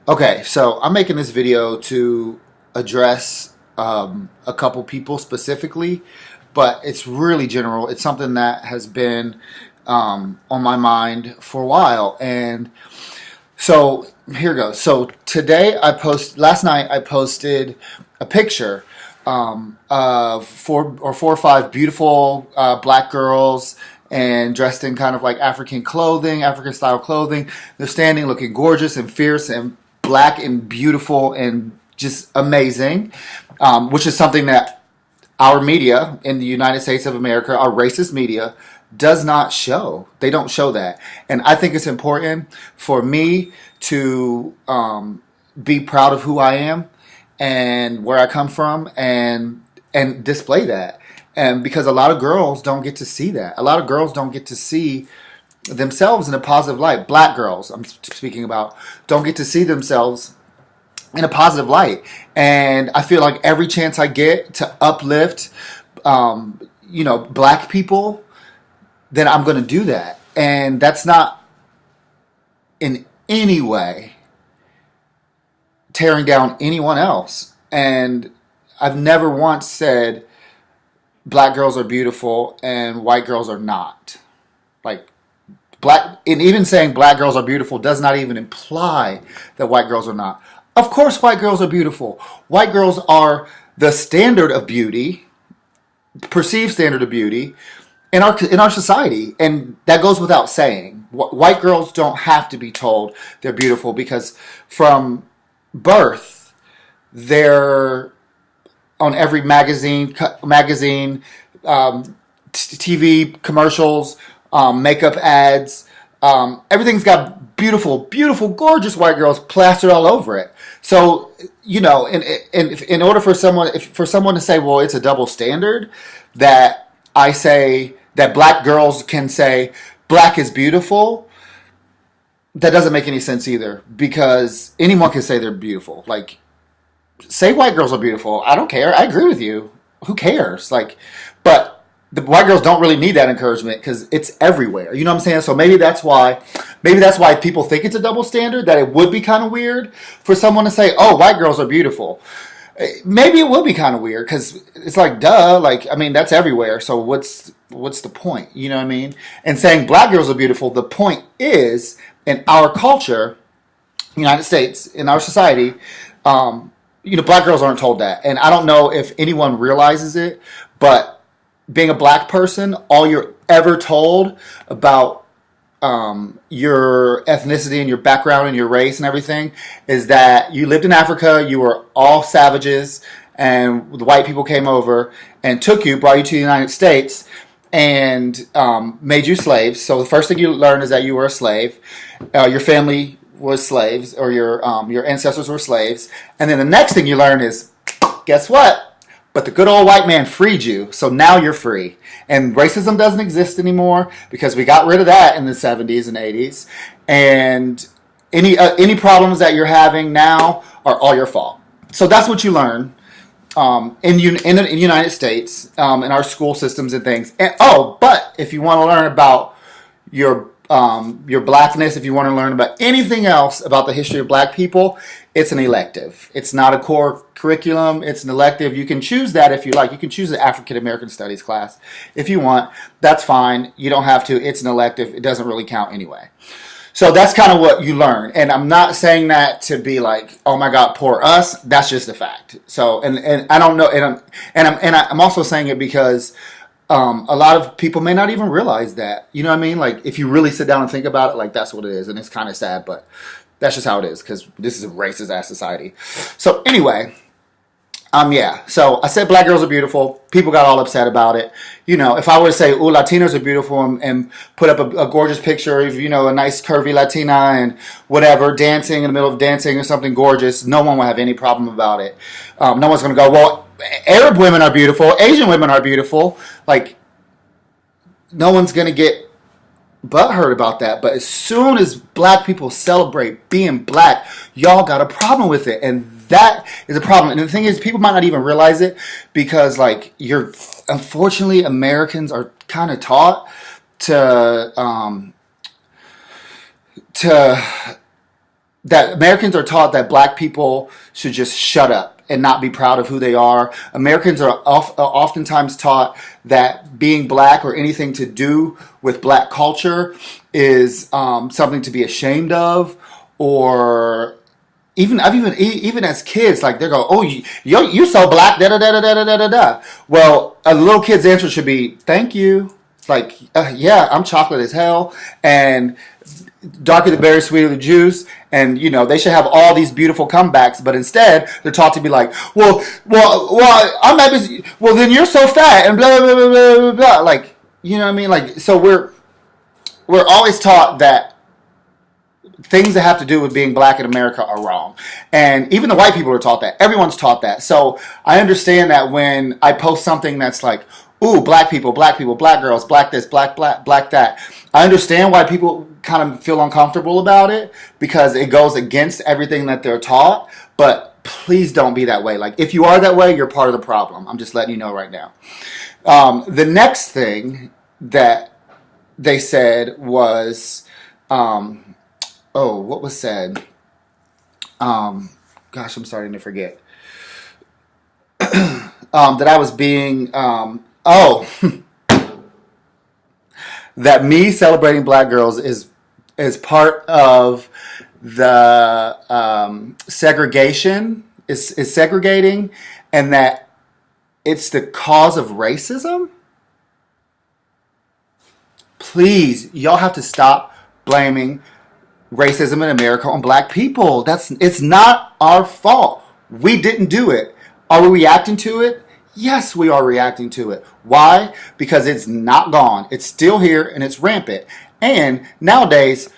Okay, so I'm making this video to address a couple people specifically, but it's really general. It's something that has been on my mind for a while, and so here goes. So last night I posted a picture of four or five beautiful black girls and dressed in kind of like African clothing, African style clothing. They're standing looking gorgeous and fierce and black and beautiful and just amazing, which is something that our media in the United States of America, our racist media, does not show. They don't show that. And I think it's important for me to be proud of who I am and where I come from and display that. And because a lot of girls don't get to see that. A lot of girls don't get to see themselves in a positive light. Black girls, I'm speaking about, don't get to see themselves in a positive light. And I feel like every chance I get to uplift, black people, then I'm going to do that. And that's not in any way tearing down anyone else. And I've never once said black girls are beautiful and white girls are not. Like, and even saying black girls are beautiful does not even imply that white girls are not. Of course, white girls are beautiful. White girls are the standard of beauty, perceived standard of beauty in our society, and that goes without saying. White girls don't have to be told they're beautiful because from birth they're on every magazine, TV commercials, makeup ads. Everything's got beautiful, gorgeous white girls plastered all over it. So, in order for someone to say, well, it's a double standard, that I say that black girls can say black is beautiful, that doesn't make any sense either, because anyone can say they're beautiful. Like, say white girls are beautiful. I don't care. I agree with you. Who cares? But the white girls don't really need that encouragement because it's everywhere. You know what I'm saying? So maybe that's why people think it's a double standard, that it would be kind of weird for someone to say, oh, white girls are beautiful. Maybe it would be kind of weird because it's like, duh, that's everywhere. So what's the point? You know what I mean? And saying black girls are beautiful, the point is, in our culture, United States, in our society, black girls aren't told that. And I don't know if anyone realizes it, but being a black person, all you're ever told about your ethnicity and your background and your race and everything is that you lived in Africa, you were all savages, and the white people came over and brought you to the United States, and made you slaves. So the first thing you learn is that you were a slave. Your family was slaves, or your ancestors were slaves. And then the next thing you learn is, guess what? But the good old white man freed you, so now you're free. And racism doesn't exist anymore because we got rid of that in the 70s and 80s. And any problems that you're having now are all your fault. So that's what you learn in the United States, in our school systems and things. And, but if you want to learn about your blackness, if you want to learn about anything else about the history of black people, it's an elective. It's not a core curriculum. It's an elective. You can choose that if you like. You can choose the African American Studies class if you want. That's fine. You don't have to. It's an elective. It doesn't really count anyway. So that's kind of what you learn. And I'm not saying that to be like, oh my God, poor us. That's just a fact. So, and I don't know. I'm also saying it because a lot of people may not even realize that. You know what I mean? Like, if you really sit down and think about it, like, that's what it is. And it's kind of sad, but that's just how it is because this is a racist ass society. So anyway, yeah. So I said black girls are beautiful. People got all upset about it. If I were to say, ooh, Latinos are beautiful and put up a gorgeous picture of, a nice curvy Latina and whatever, dancing in the middle of dancing or something gorgeous, no one will have any problem about it. No one's going to go, well, Arab women are beautiful. Asian women are beautiful. Like, no one's going to get butthurt about that. But as soon as black people celebrate being black, y'all got a problem with it. And that is a problem. And the thing is, people might not even realize it because, unfortunately, Americans are kind of taught to that Americans are taught that black people should just shut up and not be proud of who they are. Americans are oftentimes taught that being black or anything to do with black culture is something to be ashamed of, or even as kids, like they go, "Oh, you so black." Da da da da da da da da. Well, a little kid's answer should be, "Thank you." Like, yeah, I'm chocolate as hell, and darker the berry, sweeter the juice, and they should have all these beautiful comebacks. But instead, they're taught to be like, well, I'm happy. Well, then you're so fat, and blah blah blah blah blah blah. Like, you know what I mean? Like, so we're always taught that things that have to do with being black in America are wrong. And even the white people are taught that. Everyone's taught that. So I understand that when I post something that's like, ooh, black people, black girls, black this, black that. I understand why people kind of feel uncomfortable about it, because it goes against everything that they're taught. But please don't be that way. Like, if you are that way, you're part of the problem. I'm just letting you know right now. The next thing that they said was, what was said? Gosh, I'm starting to forget. That I was being, that me celebrating black girls is part of the segregation, is segregating, and that it's the cause of racism. Please, y'all have to stop blaming racism in America on black people. It's not our fault. We didn't do it. Are we reacting to it? Yes, we are reacting to it. Why? Because it's not gone. It's still here and it's rampant. And nowadays,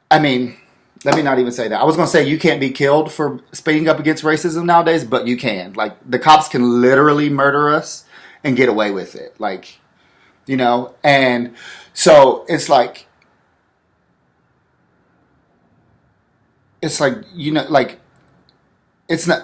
I mean, let me not even say that. I was going to say you can't be killed for speaking up against racism nowadays, but you can. Like, the cops can literally murder us and get away with it. Like, and so it's like, it's not,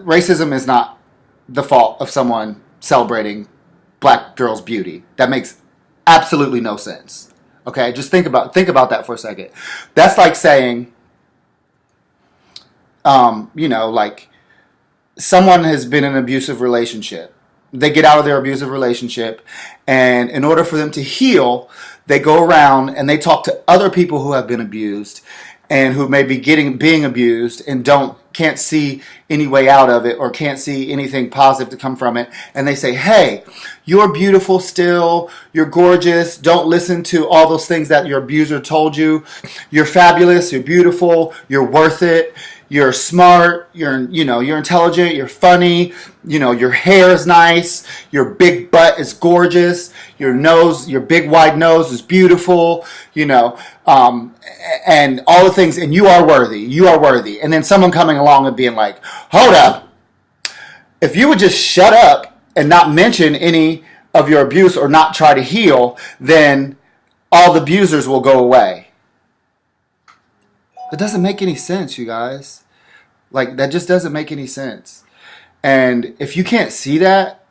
racism is not the fault of someone celebrating black girls' beauty. That makes absolutely no sense. Okay, just think about that for a second. That's like saying, like, someone has been in an abusive relationship. They get out of their abusive relationship, and in order for them to heal, they go around and they talk to other people who have been abused and who may be being abused and can't see any way out of it, or can't see anything positive to come from it. And they say, hey, you're beautiful still. You're gorgeous. Don't listen to all those things that your abuser told you. You're fabulous. You're beautiful. You're worth it. You're smart. You're intelligent. You're funny. Your hair is nice. Your big butt is gorgeous. Your big wide nose is beautiful. And all the things, and you are worthy. You are worthy. And then someone coming along and being like, hold up. If you would just shut up and not mention any of your abuse or not try to heal, then all the abusers will go away. That doesn't make any sense, you guys. Like, that just doesn't make any sense. And if you can't see that,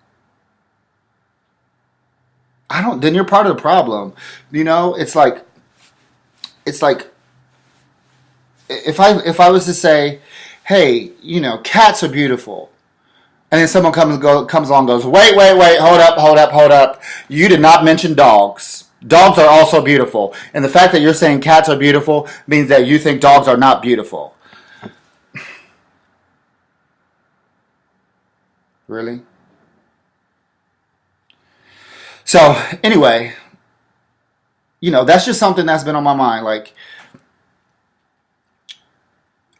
then you're part of the problem. It's like if I was to say, hey, cats are beautiful, and then someone comes along and goes, wait, hold up. You did not mention dogs. Dogs are also beautiful. And the fact that you're saying cats are beautiful means that you think dogs are not beautiful. Really? So, anyway, that's just something that's been on my mind. Like,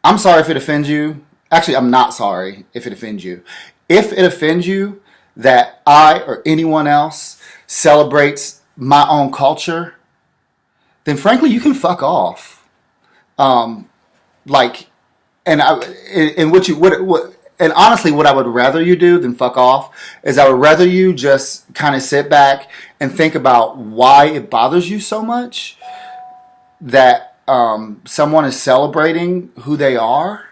I'm sorry if it offends you. Actually, I'm not sorry if it offends you. If it offends you that I or anyone else celebrates my own culture, then frankly, you can fuck off. And honestly, what I would rather you do than fuck off is I would rather you just kind of sit back and think about why it bothers you so much that someone is celebrating who they are,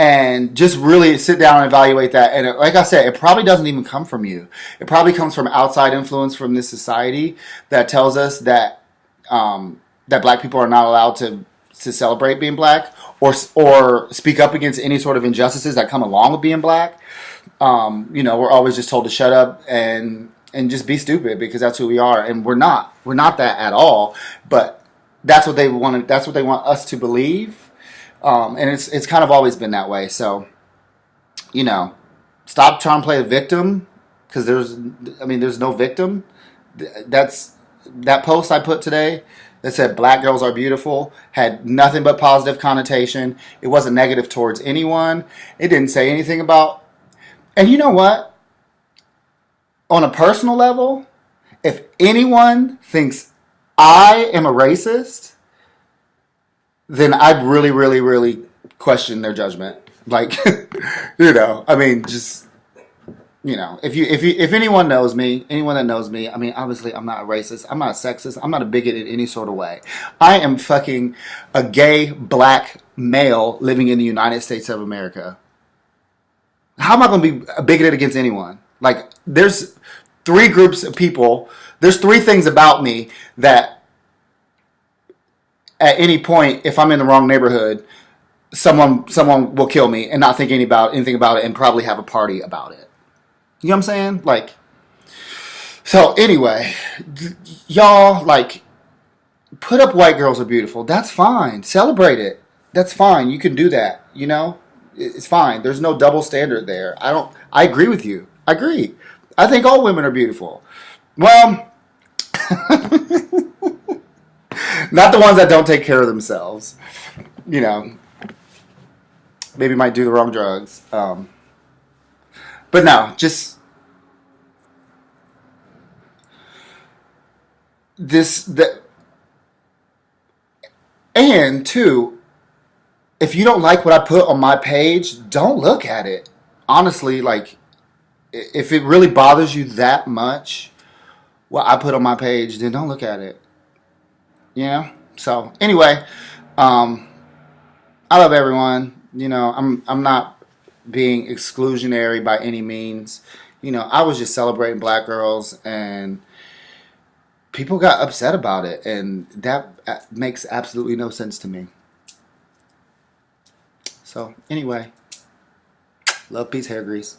and just really sit down and evaluate that. And like I said, it probably doesn't even come from you. It probably comes from outside influence from this society that tells us that that black people are not allowed to to celebrate being black or speak up against any sort of injustices that come along with being black. We're always just told to shut up and just be stupid because that's who we are, and we're not. We're not that at all. But that's what they want. That's what they want us to believe, and it's kind of always been that way. So, stop trying to play a victim because there's no victim. That post I put today that said "Black girls are beautiful" had nothing but positive connotation. It wasn't negative towards anyone. It didn't say anything about. And you know what? On a personal level, if anyone thinks I am a racist, then I'd really, really, really question their judgment. Like, just, if anyone knows me, anyone that knows me, obviously I'm not a racist. I'm not a sexist. I'm not a bigot in any sort of way. I am fucking a gay black male living in the United States of America. How am I going to be bigoted against anyone? Like, there's three groups of people. There's three things about me that at any point, if I'm in the wrong neighborhood, someone will kill me and not think anything about it and probably have a party about it. You know what I'm saying? Like, so anyway, y'all, like, put up white girls are beautiful. That's fine. Celebrate it. That's fine. You can do that, It's fine. There's no double standard there. I agree with you. I agree. I think all women are beautiful. Well, not the ones that don't take care of themselves. Maybe might do the wrong drugs. But no, just and two, if you don't like what I put on my page, don't look at it. Honestly, like, if it really bothers you that much, what I put on my page, then don't look at it. So anyway, I love everyone. I'm not being exclusionary by any means. I was just celebrating black girls, and people got upset about it, and that makes absolutely no sense to me. So, anyway, love, peace, hair grease.